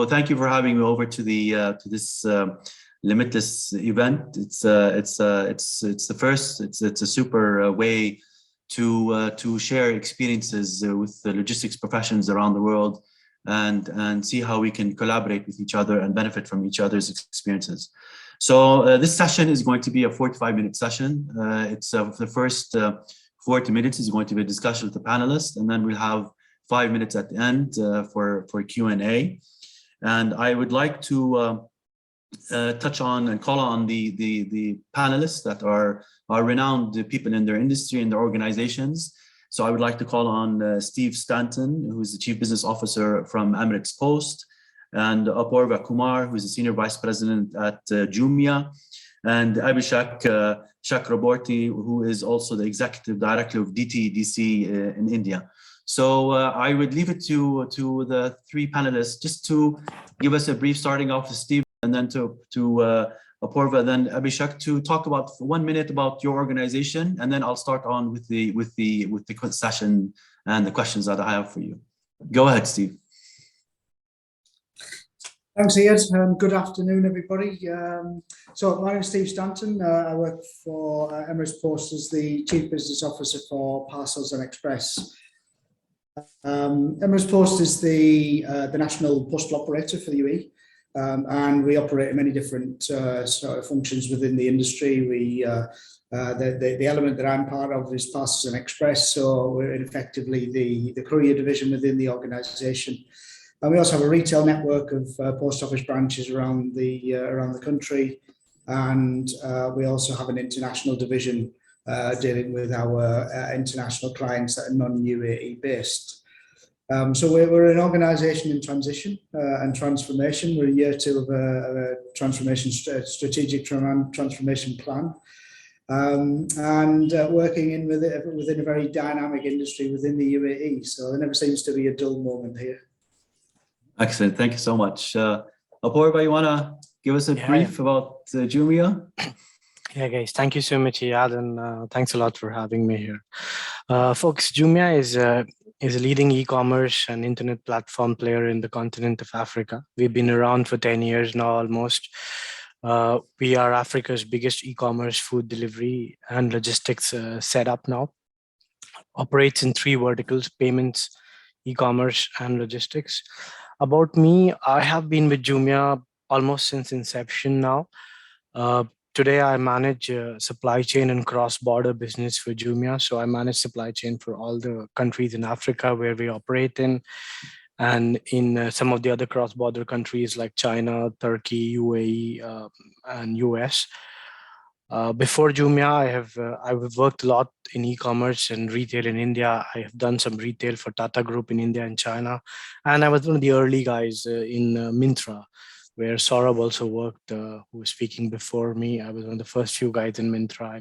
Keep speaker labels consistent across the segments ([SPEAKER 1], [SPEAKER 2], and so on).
[SPEAKER 1] thank you for having me over to the to this Limitless event. It's the first. It's a super way to share experiences with the logistics professions around the world, and see how we can collaborate with each other and benefit from each other's experiences. So this session is going to be a 45-minute session. It's the first 40 minutes is going to be a discussion with the panelists, and then we'll have 5 minutes at the end for Q&A. And I would like to touch on and call on the panelists that are renowned people in their industry and their organizations. So I would like to call on Steve Stanton, who is the Chief Business Officer from Emirates Post, and Apoorva Kumar, who is the Senior Vice President at Jumia, and Abhishek Chakraborty, who is also the Executive Director of DTDC in India. So I would leave it to the three panelists just to give us a brief, starting off with Steve, and then to Apoorva, then Abhishek, to talk about for 1 minute about your organization, and then I'll start on with the session and the questions that I have for you. Go ahead, Steve.
[SPEAKER 2] Thanks, Iyad. Good afternoon, everybody. So my name is Steve Stanton. I work for Emirates Post as the Chief Business Officer for Parcels and Express. Emirates Post is the national postal operator for the UAE, and we operate in many different sort of functions within the industry. The element that I'm part of is Parcels and Express, so we're effectively the courier division within the organisation. And we also have a retail network of post office branches around the country, and we also have an international division dealing with our international clients that are non-UAE based. So we're an organisation in transition and transformation. We're in year 2 of a transformation strategic transformation plan, and working within a very dynamic industry within the UAE. So there never seems to be a dull moment here.
[SPEAKER 1] Excellent. Thank you so much. Apoorva, you want to give us a brief about Jumia?
[SPEAKER 3] Yeah, guys, thank you so much, Iyad, and thanks a lot for having me here. Folks, Jumia is a leading e-commerce and internet platform player in the continent of Africa. We've been around for 10 years now, almost. We are Africa's biggest e-commerce food delivery and logistics setup now. Operates in 3 verticals: payments, e-commerce, and logistics. About me, I have been with Jumia almost since inception now. Today, I manage supply chain and cross-border business for Jumia. So I manage supply chain for all the countries in Africa where we operate in, and in some of the other cross-border countries like China, Turkey, UAE, and US. Before Jumia, I've worked a lot in e-commerce and retail in India. I have done some retail for Tata Group in India and China. And I was one of the early guys in Myntra, where Saurabh also worked, who was speaking before me. I was one of the first few guys in Myntra.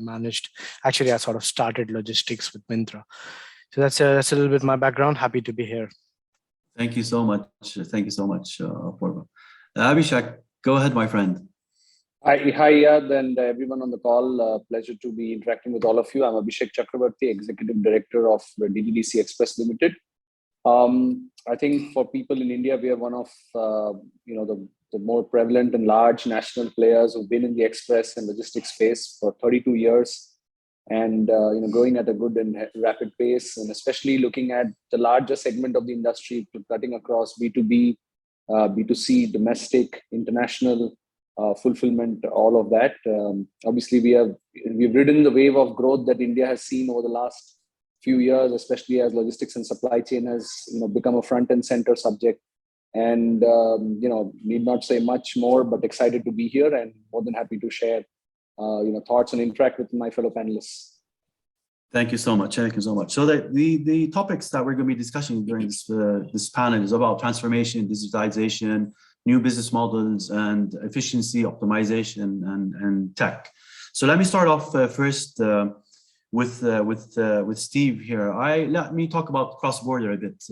[SPEAKER 3] I sort of started logistics with Myntra. So that's a little bit my background. Happy to be here.
[SPEAKER 1] Thank you so much. Thank you so much, Apoorva. Abhishek, go ahead, my friend.
[SPEAKER 4] Hi, Iyad, and everyone on the call. Pleasure to be interacting with all of you. I'm Abhishek Chakraborty, Executive Director of DTDC Express Limited. I think for people in India, we are one of the more prevalent and large national players who've been in the express and logistics space for 32 years, and growing at a good and rapid pace, and especially looking at the larger segment of the industry, cutting across B2B, B2C, domestic, international, fulfillment, all of that. Obviously, we've ridden the wave of growth that India has seen over the last few years, especially as logistics and supply chain has become a front and center subject. And need not say much more, but excited to be here and more than happy to share thoughts and interact with my fellow panelists.
[SPEAKER 1] Thank you so much. Thank you so much. So the topics that we're going to be discussing during this panel is about transformation, digitization, new business models, and efficiency, optimization, and tech. So let me start off first with Steve here. Let me talk about cross-border a bit.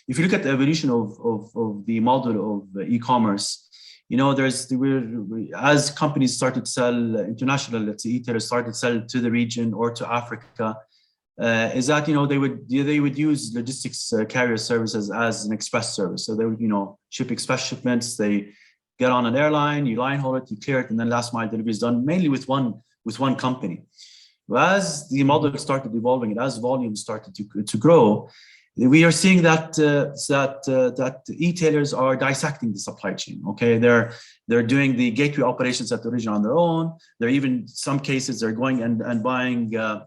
[SPEAKER 1] If you look at the evolution of the model of e-commerce, as companies started to sell international, let's say e-tailers started to sell to the region or to Africa, is that they would use logistics carrier services as an express service. So they would ship express shipments. They get on an airline, you line haul it, you clear it, and then last mile delivery is done mainly with one company. As the model started evolving and as volume started to grow, we are seeing that e-tailers are dissecting the supply chain. Okay, they're doing the gateway operations at the origin on their own. They're even some cases they're going and buying they're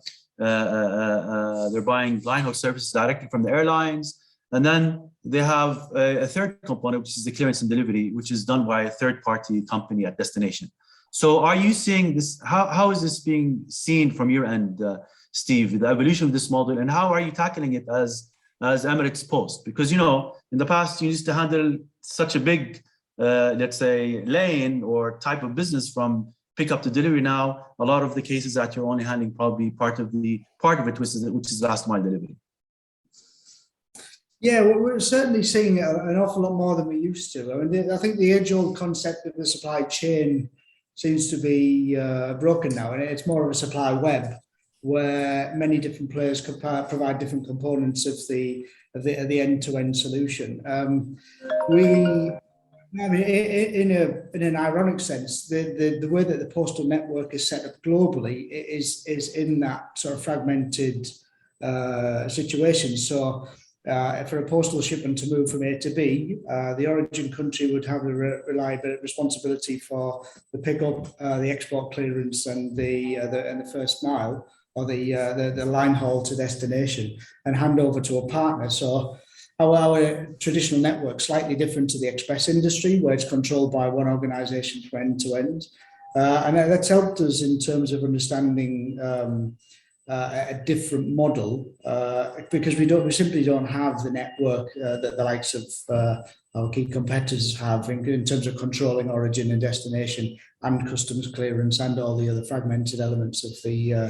[SPEAKER 1] buying line haul services directly from the airlines, and then they have a third component, which is the clearance and delivery, which is done by a third-party company at destination. So, are you seeing this? How is this being seen from your end, Steve? The evolution of this model, and how are you tackling it as Emirates Post? Because in the past you used to handle such a big, let's say, lane or type of business from pickup to delivery. Now, a lot of the cases that you're only handling probably part of it, which is last mile delivery.
[SPEAKER 2] Yeah, well, we're certainly seeing an awful lot more than we used to. I mean, I think the age-old concept of the supply chain seems to be broken now, and it's more of a supply web where many different players could provide different components of the end-to-end solution. In an ironic sense, the way that the postal network is set up globally is in that sort of fragmented situation. So for a postal shipment to move from A to B, the origin country would have the responsibility for the pickup, the export clearance, and the first mile, or the line haul to destination, and hand over to a partner. So our traditional network slightly different to the express industry, where it's controlled by one organization from end to end. And that's helped us in terms of understanding a different model, because we simply don't have the network that the likes of our key competitors have in terms of controlling origin and destination and customs clearance and all the other fragmented elements of the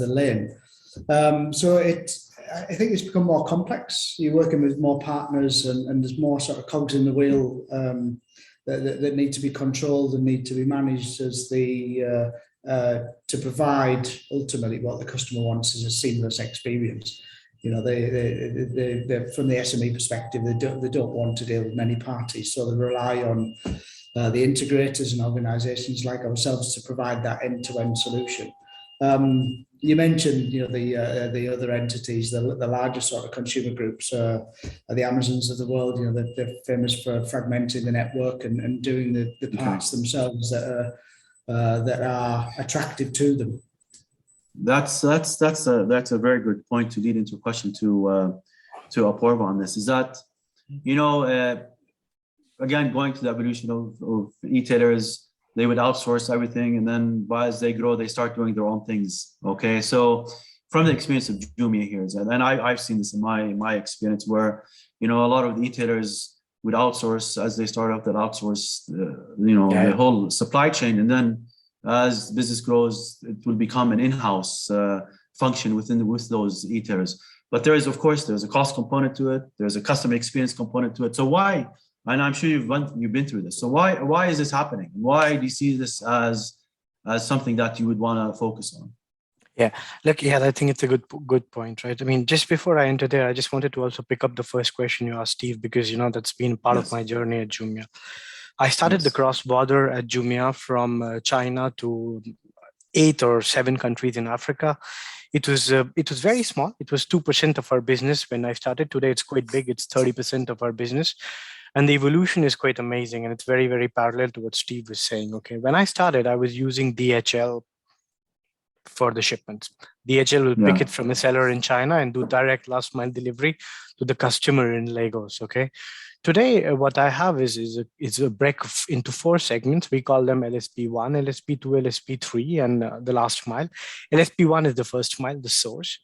[SPEAKER 2] lane. So I think it's become more complex. You're working with more partners, and there's more sort of cogs in the wheel that need to be controlled and need to be managed as to provide ultimately what the customer wants is a seamless experience. They from the SME perspective, they don't want to deal with many parties, so they rely on the integrators and organisations like ourselves to provide that end-to-end solution. You mentioned, the other entities, the larger sort of consumer groups, are the Amazons of the world. They're famous for fragmenting the network and doing the parts themselves that are attractive to them.
[SPEAKER 1] That's a very good point to lead into a question to Apoorva on this. Is that again, going to the evolution of e-tailers, they would outsource everything, and then as they grow, they start doing their own things. Okay, so from the experience of Jumia here, and I've seen this in my experience, where a lot of the e-tailers would outsource as they start up, that outsource the whole supply chain, and then as business grows, it will become an in-house function with those e-tailers. But there's a cost component to it. There's a customer experience component to it. So why? And I'm sure you've been through this. So why is this happening? Why do you see this as something that you would want to focus on?
[SPEAKER 3] Yeah, look, I think it's a good point, right? I mean, just before I enter there, I just wanted to also pick up the first question you asked, Steve, because that's been part of my journey at Jumia. I started the cross-border at Jumia from China to 8 or 7 countries in Africa. It was very small. It was 2% of our business when I started. Today, it's quite big. It's 30% of our business. And the evolution is quite amazing. And it's very, very parallel to what Steve was saying. Okay, when I started, I was using DHL for the shipments. DHL will pick it from a seller in China and do direct last mile delivery to the customer in Lagos. Okay. Today, what I have is a break into 4 segments. We call them LSP1, LSP2, LSP3, and the last mile. LSP1 is the first mile, the source.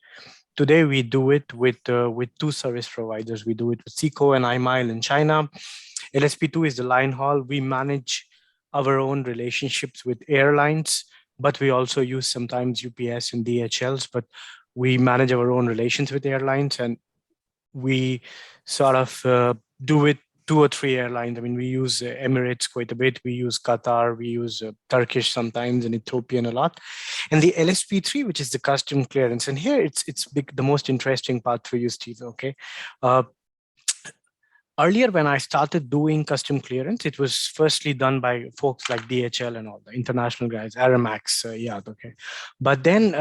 [SPEAKER 3] Today, we do it with 2 service providers. We do it with Seco and iMile in China. LSP2 is the line haul. We manage our own relationships with airlines, but we also use sometimes UPS and DHLs, but we manage our own relations with airlines, and we sort of do it 2 or 3 airlines. I mean, we use Emirates quite a bit. We use Qatar. We use Turkish sometimes and Ethiopian a lot. And the LSP3, which is the custom clearance. And here it's big, the most interesting part for you, Steve. Okay. Earlier, when I started doing custom clearance, it was firstly done by folks like DHL and all the international guys, Aramex, Iyad, okay. But then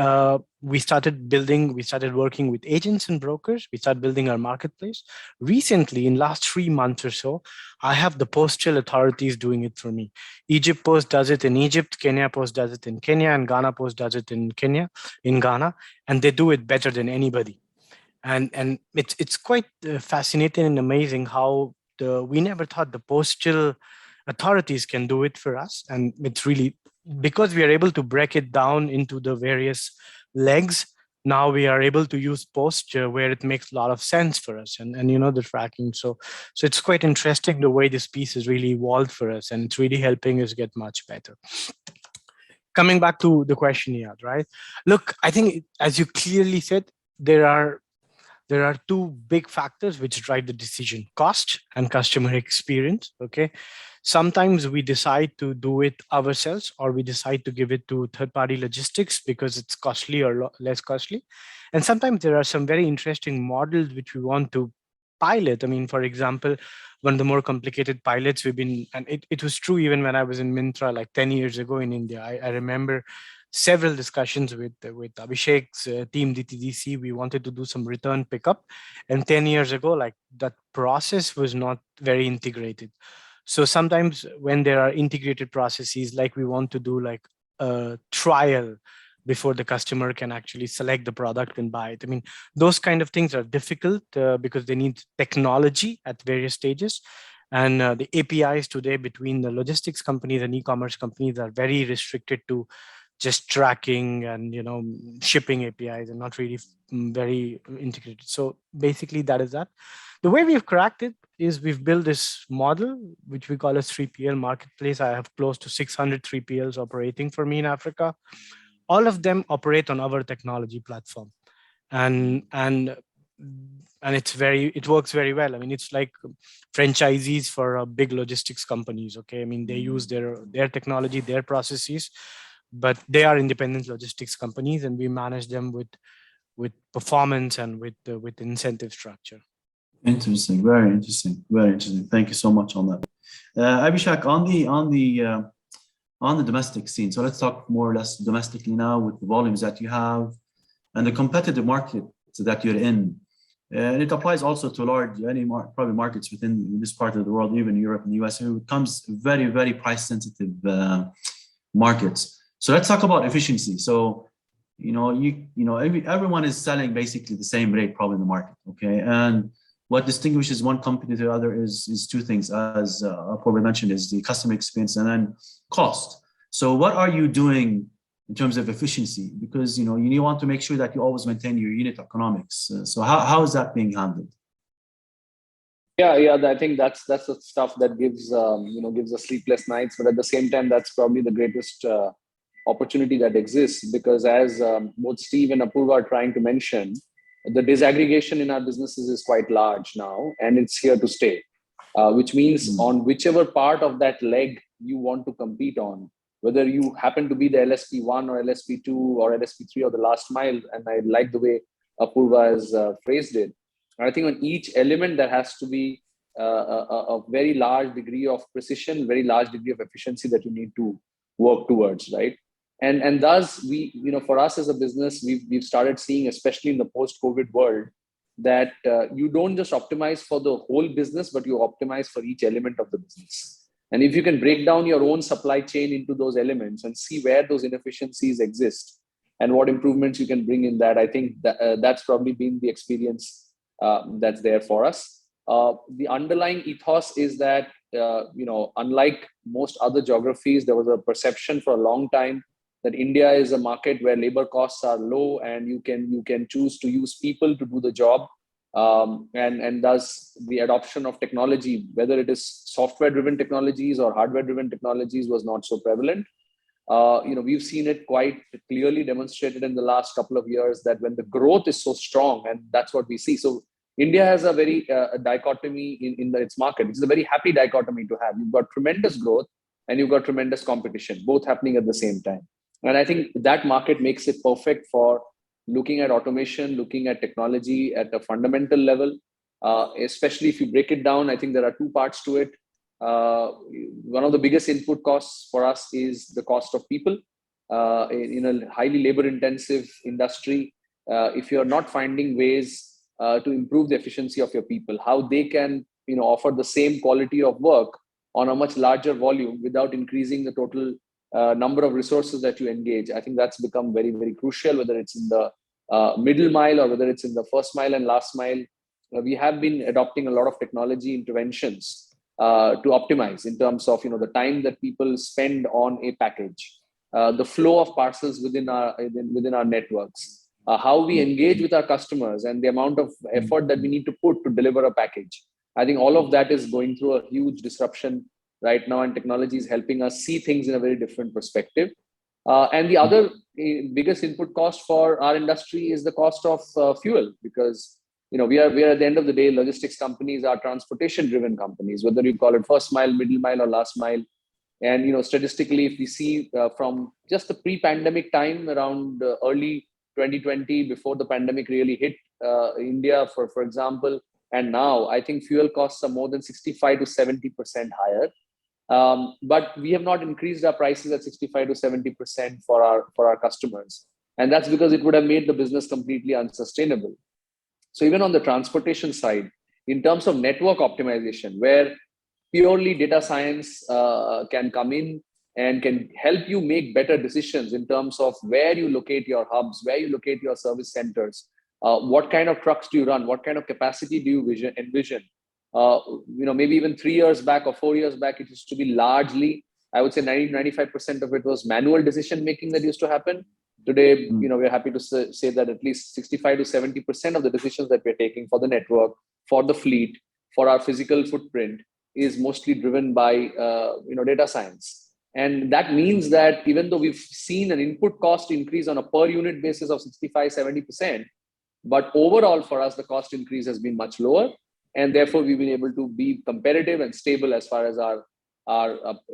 [SPEAKER 3] we started working with agents and brokers. We started building our marketplace. Recently, in last 3 months or so, I have the postal authorities doing it for me. Egypt Post does it in Egypt, Kenya Post does it in Kenya, and Ghana Post does it in Ghana, and they do it better than anybody. And it's quite fascinating and amazing how we never thought the postal authorities can do it for us. And it's really because we are able to break it down into the various legs. Now we are able to use post where it makes a lot of sense for us, and the tracking. So it's quite interesting the way this piece has really evolved for us, and it's really helping us get much better. Coming back to the question, Iyad, right? Look, I think as you clearly said, there are 2 big factors which drive the decision: cost and customer experience. Okay. Sometimes we decide to do it ourselves, or we decide to give it to third-party logistics because it's costly or less costly. And sometimes there are some very interesting models which we want to pilot. I mean, for example, one of the more complicated pilots we've been, and it was true even when I was in Myntra like 10 years ago in India. I remember several discussions with Abhishek's team DTDC. We wanted to do some return pickup, and 10 years ago, like that process was not very integrated. So sometimes when there are integrated processes, like we want to do like a trial before the customer can actually select the product and buy it. I mean, those kind of things are difficult because they need technology at various stages. And the APIs today between the logistics companies and e-commerce companies are very restricted to just tracking and shipping APIs, and not really very integrated. So basically that is that. The way we've cracked it is we've built this model which we call a 3PL marketplace. I have close to 600 3PLs operating for me in Africa. All of them operate on our technology platform, and it works very well. I mean, it's like franchisees for big logistics companies. Okay, I mean, they use their technology, their processes, but they are independent logistics companies, and we manage them with performance and with incentive structure.
[SPEAKER 1] Interesting, very interesting, very interesting. Thank you so much on that. Abhishek, on the domestic scene. So let's talk more or less domestically now with the volumes that you have and the competitive market that you're in. And it applies also to probably markets within this part of the world, even Europe and the US. It becomes very, very price sensitive markets. So let's talk about efficiency. So, everyone is selling basically the same rate probably in the market, okay? And what distinguishes one company to the other is 2 things, as Apoorva mentioned, is the customer experience and then cost. So what are you doing in terms of efficiency? Because, you want to make sure that you always maintain your unit economics. So how is that being handled?
[SPEAKER 4] Yeah, I think that's the stuff that gives us sleepless nights, but at the same time, that's probably the greatest opportunity that exists, because as both Steve and Apoorva are trying to mention, the disaggregation in our businesses is quite large now, and it's here to stay, which means on whichever part of that leg you want to compete on, whether you happen to be the LSP1 or LSP2 or LSP3 or the last mile, and I like the way Apoorva has phrased it. I think on each element there has to be a very large degree of precision, very large degree of efficiency that you need to work towards, right? And thus for us as a business, we've started seeing, especially in the post-COVID world, that you don't just optimize for the whole business, but you optimize for each element of the business. And if you can break down your own supply chain into those elements and see where those inefficiencies exist and what improvements you can bring in that, I think that's probably been the experience that's there for us. The underlying ethos is that, unlike most other geographies, there was a perception for a long time that India is a market where labor costs are low and you can choose to use people to do the job. And thus the adoption of technology, whether it is software-driven technologies or hardware-driven technologies, was not so prevalent. We've seen it quite clearly demonstrated in the last couple of years that when the growth is so strong, and that's what we see. So India has a very dichotomy in its market. It's a very happy dichotomy to have. You've got tremendous growth and you've got tremendous competition, both happening at the same time. And I think that market makes it perfect for looking at automation, looking at technology at a fundamental level. Especially if you break it down, I think there are two parts to it. One of the biggest input costs for us is the cost of people. In a highly labor-intensive industry, if you're not finding ways to improve the efficiency of your people, how they can offer the same quality of work on a much larger volume without increasing the total number of resources that you engage, I think that's become very, very crucial, whether it's in the middle mile or whether it's in the first mile and last mile. We have been adopting a lot of technology interventions to optimize in terms of the time that people spend on a package, the flow of parcels within our networks, how we engage with our customers, and the amount of effort that we need to put to deliver a package. I think all of that is going through a huge disruption right now, and technology is helping us see things in a very different perspective. And the other biggest input cost for our industry is the cost of fuel, because we are at the end of the day, logistics companies are transportation driven companies, whether you call it first mile, middle mile, or last mile. And statistically, if we see from just the pre-pandemic time around early 2020, before the pandemic really hit India, for example, and now, I think fuel costs are more than 65 to 70% higher. But we have not increased our prices at 65 to 70% for our customers, and that's because it would have made the business completely unsustainable. So even on the transportation side, in terms of network optimization, where purely data science can come in and can help you make better decisions in terms of where you locate your hubs, where you locate your service centers, what kind of trucks do you run, what kind of capacity do you envision. Maybe even 3 years back or 4 years back, it used to be largely, I would say 90-95% of it was manual decision making that used to happen. Today, we're happy to say that at least 65 to 70% of the decisions that we're taking for the network, for the fleet, for our physical footprint is mostly driven by data science. And that means that even though we've seen an input cost increase on a per unit basis of 65-70%, but overall for us, the cost increase has been much lower. And therefore, we've been able to be competitive and stable as far as our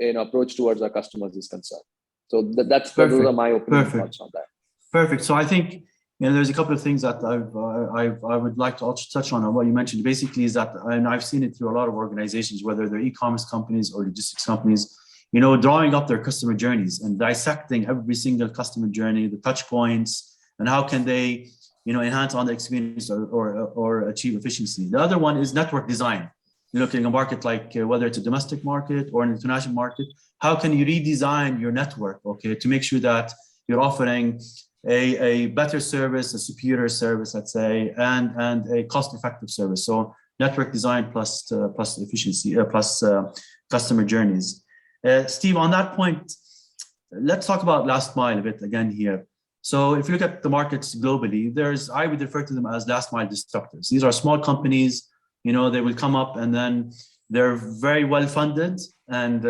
[SPEAKER 4] approach towards our customers is concerned. So those are my opening thoughts on that.
[SPEAKER 1] Perfect. So I think there's a couple of things that I would like to also touch on what you mentioned. Basically, is that, and I've seen it through a lot of organizations, whether they're e-commerce companies or logistics companies, drawing up their customer journeys and dissecting every single customer journey, the touch points, and how can they enhance on the experience or achieve efficiency. The other one is network design. Looking at a market like whether it's a domestic market or an international market, how can you redesign your network, to make sure that you're offering a better service, a superior service, let's say, and a cost-effective service. So network design plus efficiency plus customer journeys. Steve, on that point, let's talk about last mile a bit again here. So if you look at the markets globally, I would refer to them as last mile disruptors. These are small companies. They will come up and then they're very well funded and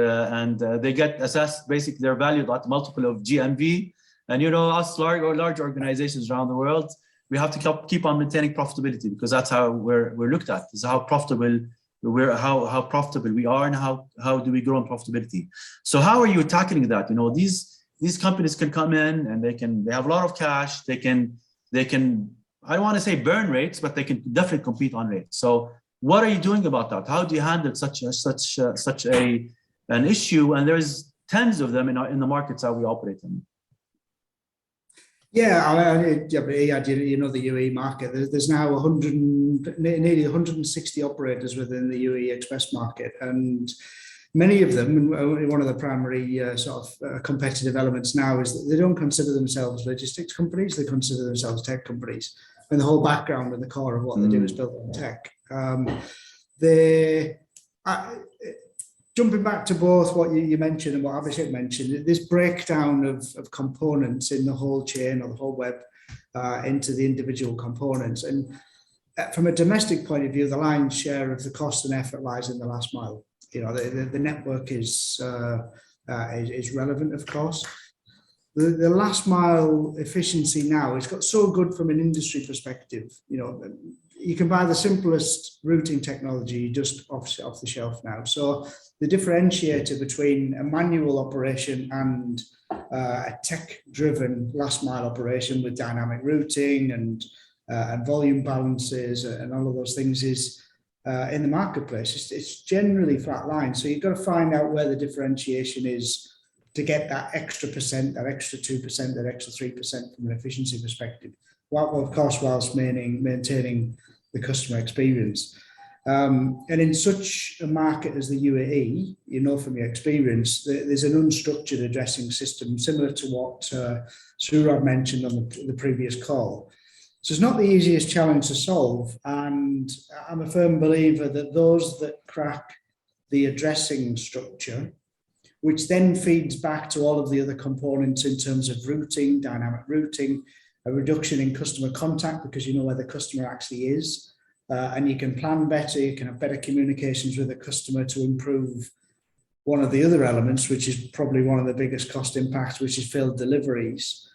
[SPEAKER 1] they get assessed, basically they're valued at multiple of GMV. And us large organizations around the world, we have to keep on maintaining profitability, because that's how we're looked at. Is how profitable how profitable we are and how do we grow in profitability. So how are you tackling that? These companies can come in and they have a lot of cash. They can I don't want to say burn rates, but they can definitely compete on rates. So what are you doing about that? How do you handle such an issue? And there's tens of them in the markets that we operate in.
[SPEAKER 2] Iyad, the UAE market. There's now nearly 160 operators within the UAE Express market, and many of them, one of the primary competitive elements now is that they don't consider themselves logistics companies, they consider themselves tech companies. And the whole background and the core of what they do is built on tech. Jumping back to both what you mentioned and what Abhishek mentioned, this breakdown of components in the whole chain or the whole web into the individual components. And from a domestic point of view, the lion's share of the cost and effort lies in the last mile. The network is relevant, of course. The last mile efficiency now, it's got so good from an industry perspective. you can buy the simplest routing technology just off the shelf now. So the differentiator between a manual operation and a tech-driven last mile operation with dynamic routing and volume balances and all of those things is in the marketplace. It's generally flat line. So you've got to find out where the differentiation is to get that extra percent, that extra 2%, that extra 3% from an efficiency perspective. Well, of course, whilst maintaining the customer experience. And in such a market as the UAE, you know from your experience, there's an unstructured addressing system similar to what Surab mentioned on the previous call. So it's not the easiest challenge to solve, and I'm a firm believer that those that crack the addressing structure, which then feeds back to all of the other components in terms of routing, dynamic routing, a reduction in customer contact because you know where the customer actually is, and you can plan better, you can have better communications with the customer to improve one of the other elements, which is probably one of the biggest cost impacts, which is failed deliveries.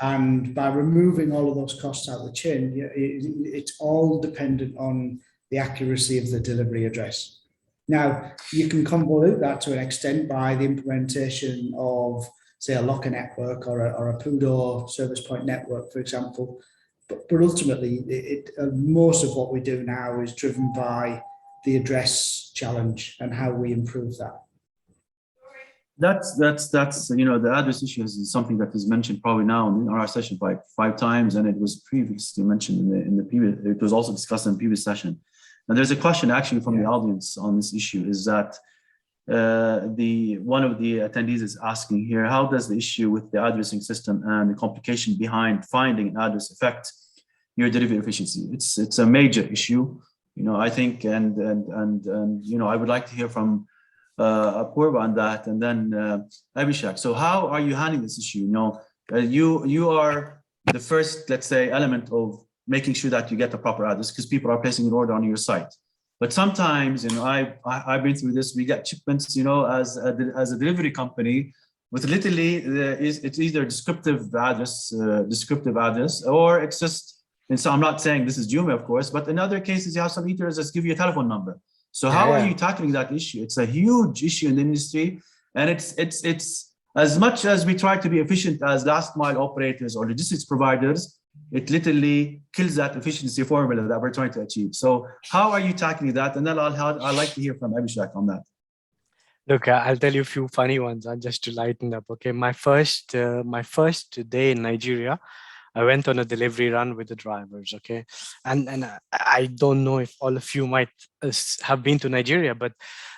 [SPEAKER 2] And by removing all of those costs out of the chain, it's all dependent on the accuracy of the delivery address. Now, you can convolute that to an extent by the implementation of, say, a locker network or a PUDO service point network, for example. But ultimately, most of what we do now is driven by the address challenge and how we improve that.
[SPEAKER 1] That's the address issue is something that is mentioned probably now in our session like 5 times, and it was previously mentioned in the previous. It was also discussed in the previous session. And there's a question actually from the audience on this issue: is that one of the attendees is asking here, how does the issue with the addressing system and the complication behind finding an address affect your delivery efficiency? It's a major issue, I think, and I would like to hear from Apoorva on that, and then Abhishek. So how are you handling this issue? You are the first, let's say, element of making sure that you get the proper address because people are placing an order on your site. But sometimes, I've been through this. We get shipments, as a delivery company, with literally it's either descriptive address, or it's just. And so I'm not saying this is Jumia, of course, but in other cases, you have some retailers that give you a telephone number. So how are you tackling that issue? It's a huge issue in the industry, and it's as much as we try to be efficient as last mile operators or logistics providers, it literally kills that efficiency formula that we're trying to achieve. So how are you tackling that? And then I'd like to hear from Abhishek on that.
[SPEAKER 3] Look, I'll tell you a few funny ones just to lighten up. Okay, my first day in Nigeria, I went on a delivery run with the drivers, okay? And I don't know if all of you might have been to Nigeria, but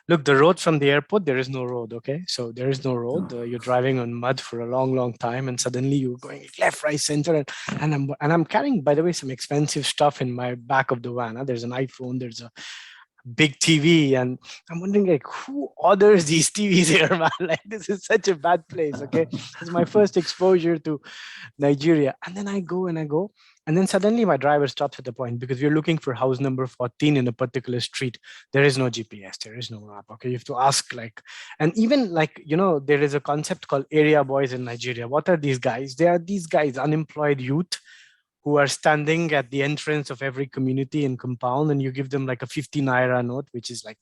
[SPEAKER 3] look, the road from the airport, there is no road, okay? So there is no road. You're driving on mud for a long, long time, and suddenly you're going left, right, center, and I'm carrying, by the way, some expensive stuff in my back of the van. There's an iPhone, there's a big TV, and I'm wondering, like, who orders these TVs here, man? Like, this is such a bad place, okay? It's my first exposure to Nigeria. And then I go, and then suddenly my driver stops at the point because we're looking for house number 14 in a particular street. There is no GPS, there is no map, okay? You have to ask, like, and even like, there is a concept called area boys in Nigeria. What are these guys? They are these guys, unemployed youth, who are standing at the entrance of every community and compound, and you give them like a 50 naira note, which is like,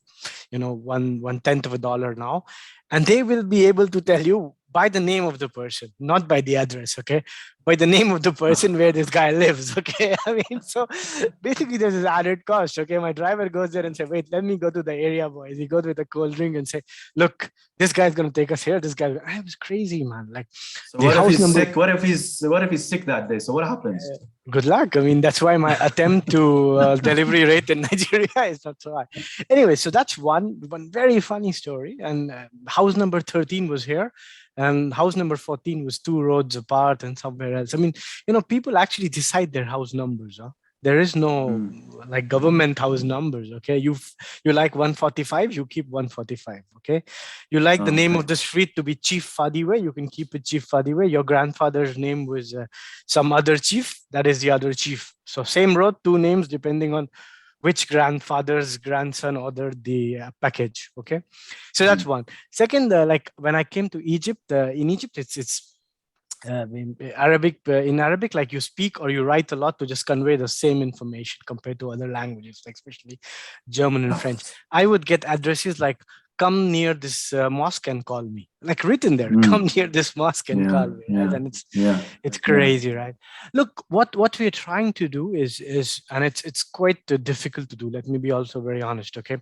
[SPEAKER 3] 1/10 of a dollar now. And they will be able to tell you by the name of the person, not by the address, okay? By the name of the person where this guy lives, okay? I mean, so basically there's this added cost, okay? My driver goes there and say, wait, let me go to the area boys. He goes with a cold drink and say, look, this guy's going to take us here. This guy, I was crazy, man. Like,
[SPEAKER 1] so what if he's sick? What if he's sick that day? So what happens?
[SPEAKER 3] Good luck. I mean, that's why my attempt to delivery rate in Nigeria is not so high. Anyway, so that's one very funny story. And house number 13 was here, and house number 14 was 2 roads apart and somewhere else. I mean, people actually decide their house numbers. There is no like government house numbers, okay? You like 145, you keep 145, okay? You like the name of the street to be Chief Fadiwe, you can keep it Chief Fadiwe. Your grandfather's name was some other chief, that is the other chief. So same road, 2 names depending on which grandfather's grandson ordered the package, okay? So that's one. Second, like when I came to Egypt, in Egypt, in Arabic, like you speak or you write a lot to just convey the same information compared to other languages, like especially German and French. I would get addresses like, come near this mosque and call me, like written there, come near this mosque and call me, right? And it's crazy, right? Look, what we're trying to do is and it's quite difficult to do. Let me be also very honest, okay?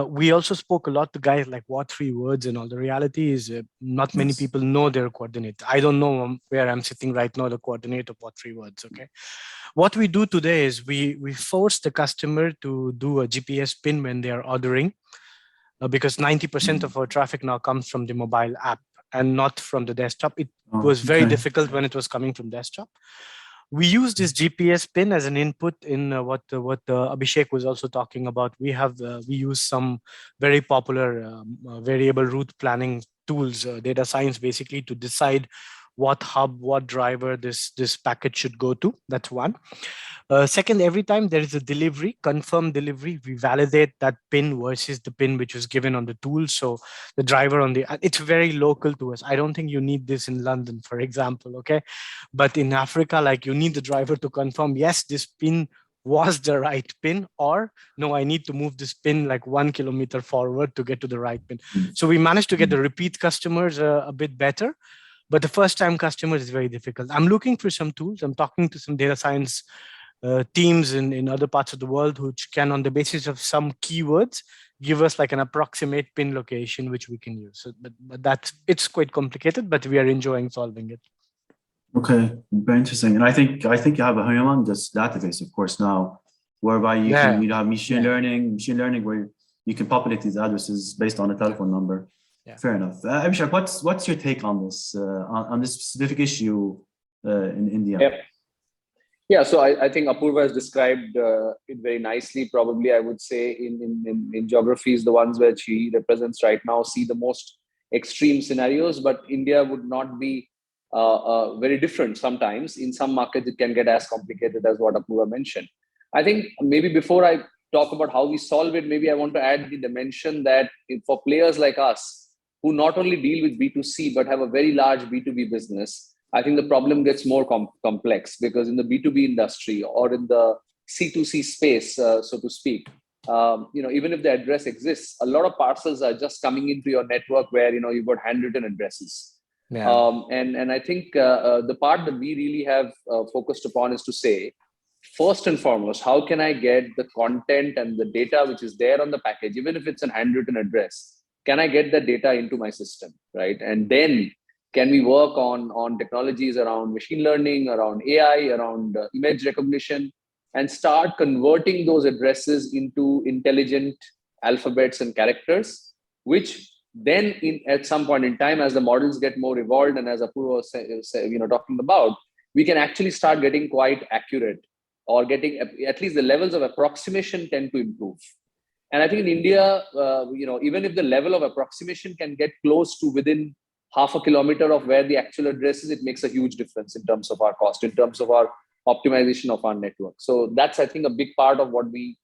[SPEAKER 3] We also spoke a lot to guys like what 3 words and all. The reality is not many people know their coordinates. I don't know where I'm sitting right now, the coordinate of what 3 words, okay? What we do today is we force the customer to do a GPS pin when they are ordering, because 90% of our traffic now comes from the mobile app and not from the desktop. It was very difficult when it was coming from desktop. We use this GPS pin as an input in what Abhishek was also talking about. We use some very popular variable route planning tools, data science, basically to decide what hub, what driver this packet should go to. That's one. Second, every time there is a delivery, confirmed delivery, we validate that pin versus the pin which was given on the tool. So the driver it's very local to us. I don't think you need this in London, for example, okay? But in Africa, like, you need the driver to confirm, yes, this pin was the right pin, or no, I need to move this pin like 1 kilometer forward to get to the right pin. So we managed to get the repeat customers a bit better, but the first time customers is very difficult. I'm looking for some tools. I'm talking to some data science teams in other parts of the world, which can, on the basis of some keywords, give us like an approximate pin location which we can use. So, but it's quite complicated, but we are enjoying solving it.
[SPEAKER 1] Okay, very interesting. And I think you have a humongous database, of course, now, whereby you have machine learning where you can populate these addresses based on a telephone number. Yeah. Fair enough. Abhishek, what's your take on this on this specific issue in India?
[SPEAKER 4] Yeah, so I think Apoorva has described it very nicely. Probably, I would say in geographies, the ones where she represents right now, see the most extreme scenarios, but India would not be very different sometimes. In some markets, it can get as complicated as what Apoorva mentioned. I think maybe before I talk about how we solve it, maybe I want to add the dimension that for players like us, who not only deal with B2C, but have a very large B2B business, I think the problem gets more complex, because in the B2B industry or in the C2C space, so to speak, even if the address exists, a lot of parcels are just coming into your network where, you've got handwritten addresses. Yeah. And I think the part that we really have focused upon is to say, first and foremost, how can I get the content and the data which is there on the package, even if it's a handwritten address, can I get that data into my system, right? And then can we work on technologies around machine learning, around AI, around image recognition, and start converting those addresses into intelligent alphabets and characters, which then at some point in time, as the models get more evolved, and as Apoorva was talking about, we can actually start getting quite accurate, or getting at least the levels of approximation tend to improve. And I think in India, even if the level of approximation can get close to within half a kilometer of where the actual address is, it makes a huge difference in terms of our cost, in terms of our optimization of our network. So that's, I think, a big part of what we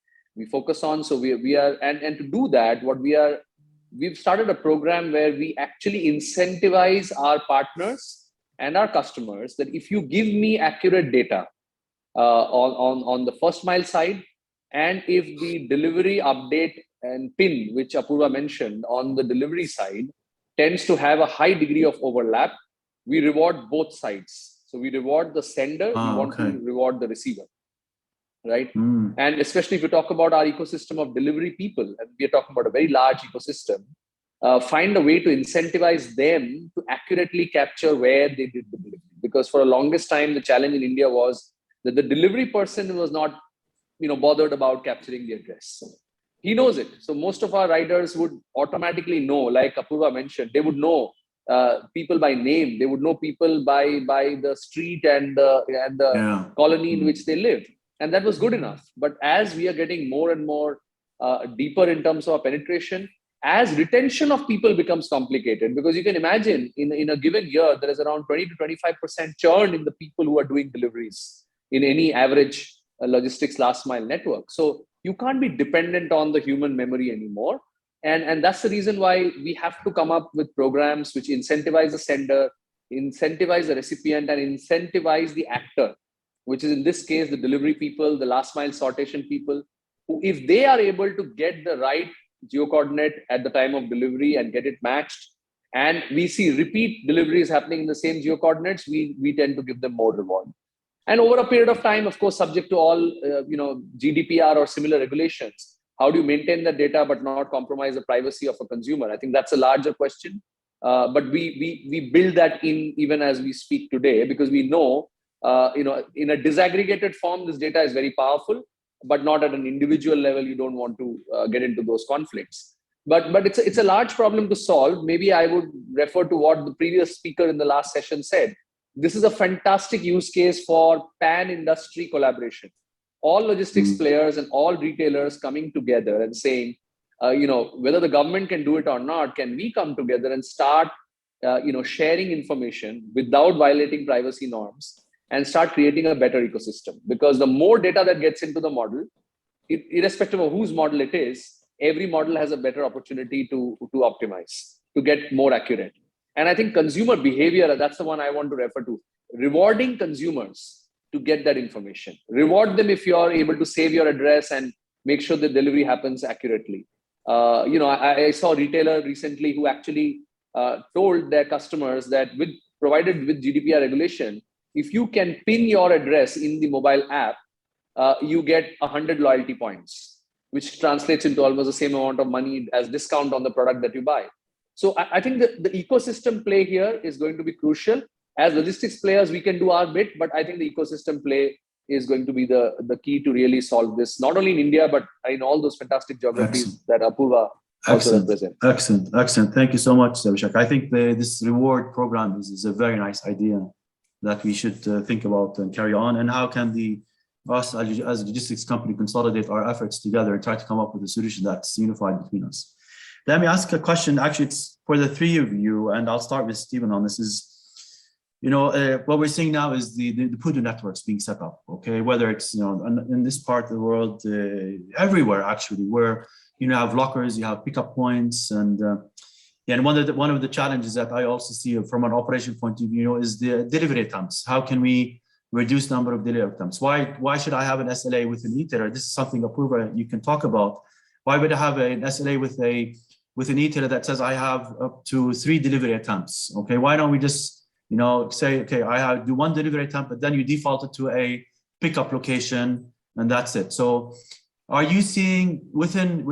[SPEAKER 4] focus on. So we are, and to do that, we've started a program where we actually incentivize our partners and our customers that if you give me accurate data on the first mile side, and if the delivery update and pin, which Apoorva mentioned on the delivery side, tends to have a high degree of overlap, we reward both sides. So we reward the sender, we want to reward the receiver, right? And especially if we talk about our ecosystem of delivery people, and we are talking about a very large ecosystem, find a way to incentivize them to accurately capture where they did the delivery. Because for the longest time, the challenge in India was that the delivery person was not bothered about capturing the address. He knows it. So most of our riders would automatically know, like Apoorva mentioned, they would know people by name. They would know people by the street and the colony in which they live. And that was good enough. But as we are getting more and more deeper in terms of penetration, as retention of people becomes complicated, because you can imagine in a given year, there is around 20 to 25% churn in the people who are doing deliveries in any average logistics last mile network. So you can't be dependent on the human memory anymore. And that's the reason why we have to come up with programs which incentivize the sender, incentivize the recipient, and incentivize the actor, which is in this case the delivery people, the last mile sortation people, who, if they are able to get the right geocoordinate at the time of delivery and get it matched, and we see repeat deliveries happening in the same geocoordinates, we tend to give them more reward. And over a period of time, of course, subject to all GDPR or similar regulations, how do you maintain the data but not compromise the privacy of a consumer? I think that's a larger question. But we build that in even as we speak today, because we know, in a disaggregated form, this data is very powerful, but not at an individual level. You don't want to get into those conflicts. But it's a large problem to solve. Maybe I would refer to what the previous speaker in the last session said. This is a fantastic use case for pan-industry collaboration. All logistics players and all retailers coming together and saying, whether the government can do it or not, can we come together and start, sharing information without violating privacy norms and start creating a better ecosystem? Because the more data that gets into the model, irrespective of whose model it is, every model has a better opportunity to optimize, to get more accurate. And I think consumer behavior, that's the one I want to refer to. Rewarding consumers to get that information. Reward them if you are able to save your address and make sure the delivery happens accurately. I saw a retailer recently who actually told their customers that provided with GDPR regulation, if you can pin your address in the mobile app, you get 100 loyalty points, which translates into almost the same amount of money as discount on the product that you buy. So I think the ecosystem play here is going to be crucial. As logistics players, we can do our bit, but I think the ecosystem play is going to be the key to really solve this, not only in India, but in all those fantastic geographies that Apoorva also represents.
[SPEAKER 1] Excellent. Thank you so much, Abhishek. I think this reward program is a very nice idea that we should think about and carry on. And how can us as a logistics company consolidate our efforts together and try to come up with a solution that's unified between us? Let me ask a question. Actually, it's for the three of you, and I'll start with Stephen on this. What we're seeing now is the PUDO networks being set up. Okay, whether it's in this part of the world, everywhere actually, where you have lockers, you have pickup points, and one of the challenges that I also see from an operation point of view is the delivery attempts. How can we reduce number of delivery attempts? Why should I have an SLA with an e-tailer? This is something Apoorva you can talk about. Why would I have an SLA with an e-tailer that says I have up to 3 delivery attempts? Okay, why don't we just say, okay, I do 1 delivery attempt, but then you default it to a pickup location, and that's it. So, are you seeing within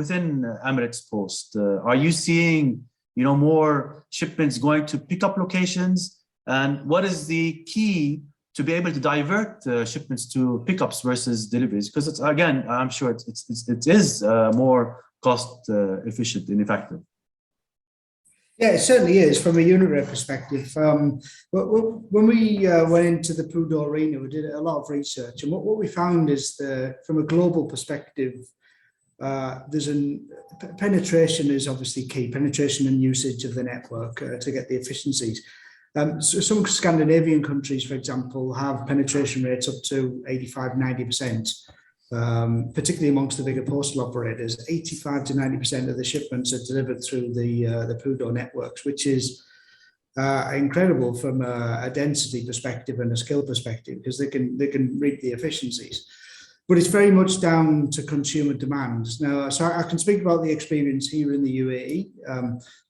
[SPEAKER 1] Emirates Post? Are you seeing more shipments going to pickup locations? And what is the key to be able to divert shipments to pickups versus deliveries? Because it's, again, I'm sure it is more cost efficient and effective.
[SPEAKER 2] Yeah, it certainly is from a unit rate perspective. When we went into the PUDO arena, we did a lot of research, and what we found is that from a global perspective, penetration is obviously key, penetration and usage of the network to get the efficiencies. So some Scandinavian countries, for example, have penetration rates up to 85–90%. Particularly amongst the bigger postal operators, 85 to 90% of the shipments are delivered through the PUDO networks, which is incredible from a density perspective and a skill perspective, because they can reap the efficiencies. But it's very much down to consumer demands. Now, so I can speak about the experience here in the UAE.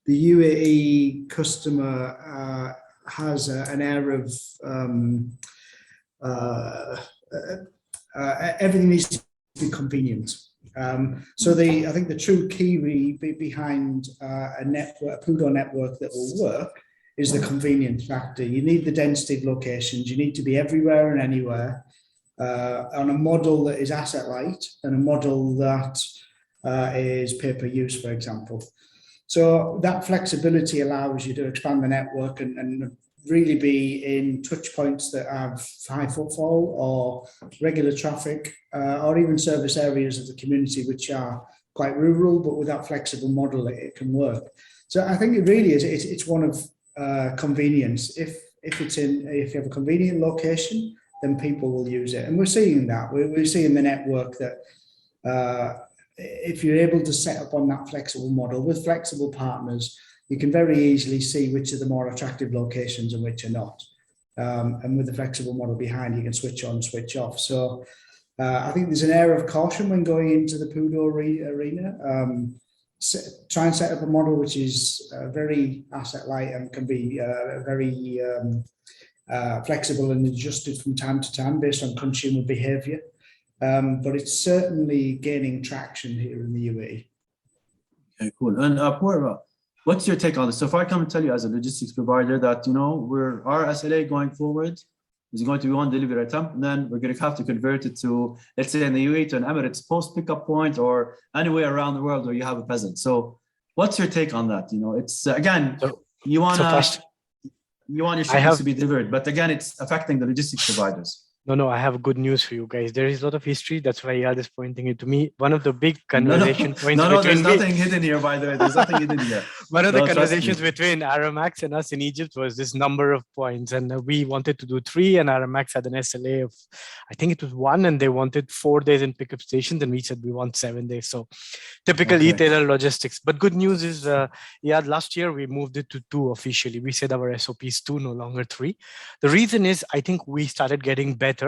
[SPEAKER 2] The UAE customer has an air of everything needs to be convenient. So I think the true key behind a PUDO network that will work is the convenience factor. You need the density of locations. You need to be everywhere and anywhere on a model that is asset light and a model that is pay per use, for example. So that flexibility allows you to expand the network and really be in touch points that have high footfall or regular traffic, or even service areas of the community which are quite rural, but with that flexible model, it can work. So I think it really is. It's one of convenience. If you have a convenient location, then people will use it, and we're seeing that. We're seeing the network that if you're able to set up on that flexible model with flexible partners, you can very easily see which are the more attractive locations and which are not. And with the flexible model behind, you can switch on, switch off. So I think there's an air of caution when going into the PUDO arena. Try and set up a model which is very asset light and can be very flexible and adjusted from time to time based on consumer behavior. But it's certainly gaining traction here in the UAE.
[SPEAKER 1] Okay, cool. And Apoorva, what's your take on this? So if I come and tell you as a logistics provider that, you know, our SLA going forward is going to be one delivery attempt, and then we're going to have to convert it to, let's say in the UAE, to an Emirates post pickup point or anywhere around the world where you have a presence. So what's your take on that? You know, it's again, you want your shipments to be delivered, but again, it's affecting the logistics providers.
[SPEAKER 3] No, I have good news for you guys. There is a lot of history. That's why Iyad is pointing it to me. One of the big conversation points.
[SPEAKER 1] No, there's nothing hidden here, by the way. There's nothing hidden here.
[SPEAKER 3] One of the conversations between Aramex and us in Egypt was this number of points. And we wanted to do 3, and Aramex had an SLA of, I think it was 1, and they wanted 4 days in pickup stations. And we said we want 7 days. So typical e-tailer logistics. But good news is, Iyad, last year we moved it to 2 officially. We said our SOP is 2, no longer 3. The reason is, I think we started getting better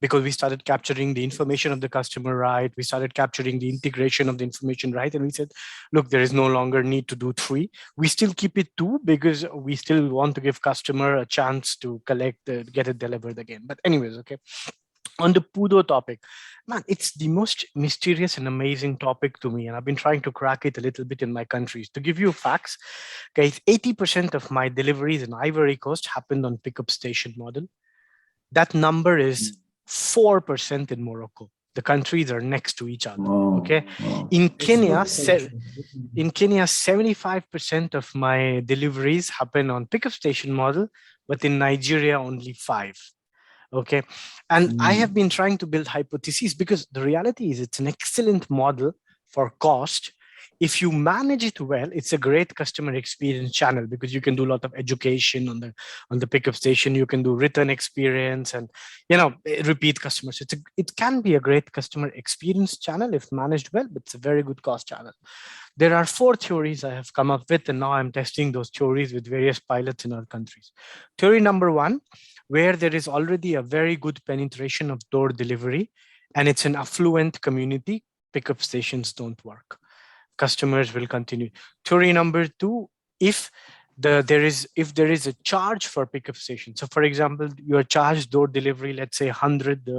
[SPEAKER 3] because we started capturing the information of the customer right. We started capturing the integration of the information right. And we said, look, there is no longer need to do 3. We still keep it 2 because we still want to give customer a chance to collect, get it delivered again. But anyways, okay. On the PUDO topic, man, it's the most mysterious and amazing topic to me. And I've been trying to crack it a little bit in my countries. To give you facts, guys, 80% of my deliveries in Ivory Coast happened on pickup station model. That number is 4% in Morocco. The countries are next to each other. Okay. In Kenya, 75% of my deliveries happen on pickup station model, but in Nigeria, only 5%. Okay. And I have been trying to build hypotheses because the reality is it's an excellent model for cost. If you manage it well, it's a great customer experience channel because you can do a lot of education on the pickup station. You can do return experience and, you know, repeat customers. It can be a great customer experience channel if managed well, but it's a very good cost channel. There are 4 theories I have come up with, and now I'm testing those theories with various pilots in our countries. Theory number 1, where there is already a very good penetration of door delivery and it's an affluent community, pickup stations don't work. Customers will continue. Theory number 2, if there is a charge for pickup station. So for example, you are charged door delivery, let's say 100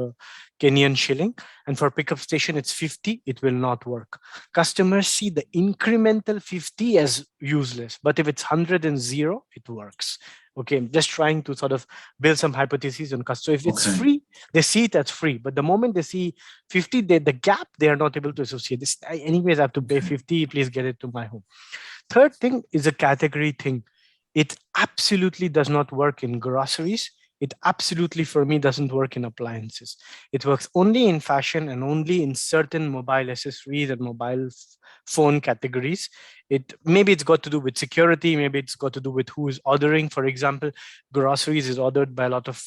[SPEAKER 3] Kenyan shilling, and for pickup station it's 50, it will not work. Customers see the incremental 50 as useless, but if it's 100 and 0, it works. Okay, I'm just trying to sort of build some hypotheses on customer. If it's free, they see it as free. But the moment they see 50, the gap, they are not able to associate this. Anyways, I have to pay 50, please get it to my home. Third thing is a category thing. It absolutely does not work in groceries. It absolutely, for me, doesn't work in appliances. It works only in fashion and only in certain mobile accessories and mobile phone categories. Maybe it's got to do with security. Maybe it's got to do with who is ordering. For example, groceries is ordered by a lot of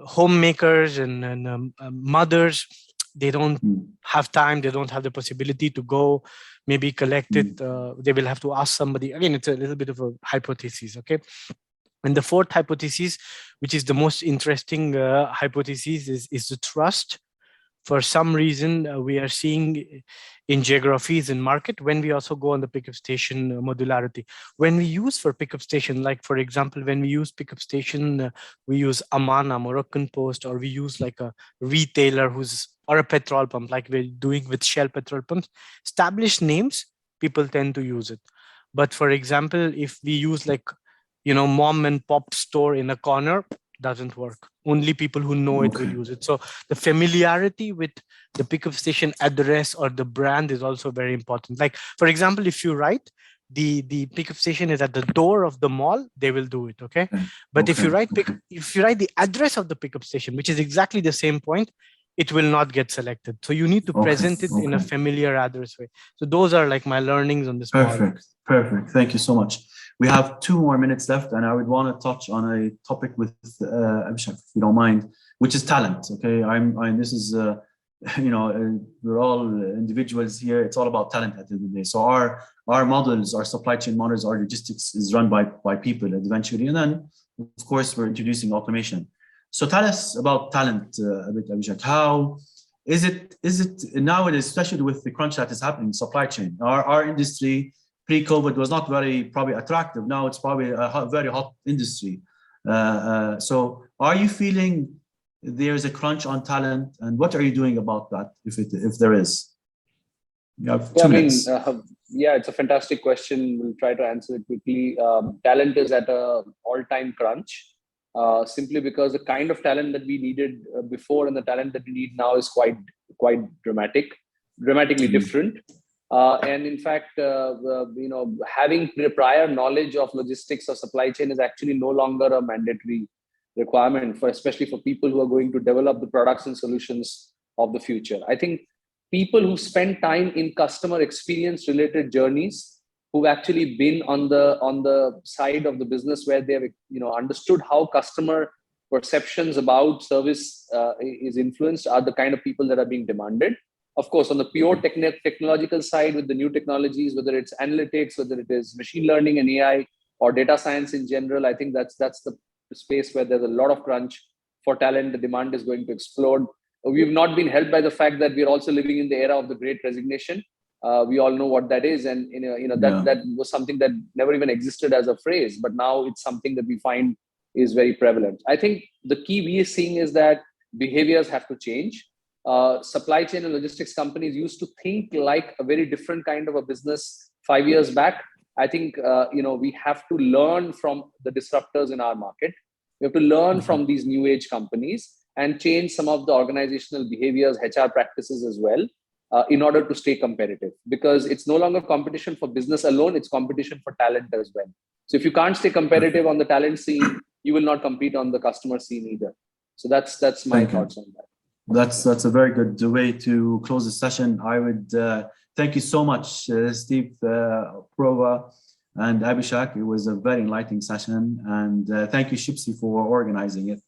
[SPEAKER 3] homemakers and mothers. They don't have time. They don't have the possibility to go maybe collect it. They will have to ask somebody. Again, it's a little bit of a hypothesis, okay? And the 4th hypothesis, which is the most interesting hypothesis, is the trust. For some reason, we are seeing in geographies and market when we also go on the pickup station modularity. When we use for pickup station, like for example, when we use pickup station, we use Amana, Moroccan Post, or we use like a retailer or a petrol pump, like we're doing with Shell petrol pumps. Established names, people tend to use it. But for example, if we use like, you know, mom and pop store in a corner, doesn't work. Only people who know it will use it. So the familiarity with the pickup station address or the brand is also very important. Like, for example, if you write the pickup station is at the door of the mall, they will do it. Okay. But if you write the address of the pickup station, which is exactly the same point, it will not get selected. So you need to present it in a familiar address way. So those are like my learnings on this model.
[SPEAKER 1] Perfect. Thank you so much. We have 2 more minutes left, and I would want to touch on a topic with Abhishek, if you don't mind, which is talent. Okay, this is we're all individuals here. It's all about talent at the end of the day. So our models, our supply chain models, our logistics is run by people eventually. And then, of course, we're introducing automation. So tell us about talent a bit, Abhishek. How is it nowadays, especially with the crunch that is happening in supply chain? Our industry pre-COVID was not very probably attractive. Now it's probably a very hot industry. So are you feeling there's a crunch on talent, and what are you doing about that if there is? You have 2 minutes.
[SPEAKER 4] It's a fantastic question. We'll try to answer it quickly. Talent is at an all-time crunch, simply because the kind of talent that we needed before and the talent that we need now is quite dramatically different. And in fact, having prior knowledge of logistics or supply chain is actually no longer a mandatory requirement especially for people who are going to develop the products and solutions of the future. I think people who spend time in customer experience related journeys, who've actually been on the side of the business where they have understood how customer perceptions about service is influenced, are the kind of people that are being demanded. Of course, on the pure technological side with the new technologies, whether it's analytics, whether it is machine learning and AI or data science in general, I think that's the space where there's a lot of crunch for talent. The demand is going to explode. We've not been helped by the fact that we're also living in the era of the Great Resignation. We all know what that is, and that was something that never even existed as a phrase, but now it's something that we find is very prevalent. I think the key we are seeing is that behaviors have to change. Supply chain and logistics companies used to think like a very different kind of a business 5 years back. I think we have to learn from the disruptors in our market. We have to learn from these new age companies and change some of the organizational behaviors, HR practices as well, in order to stay competitive. Because it's no longer competition for business alone; it's competition for talent as well. So if you can't stay competitive on the talent scene, you will not compete on the customer scene either. So that's my thoughts on that.
[SPEAKER 1] That's a very good way to close the session. I would thank you so much, Steve, Apoorva, and Abhishek. It was a very enlightening session, and thank you, Shipsy, for organizing it.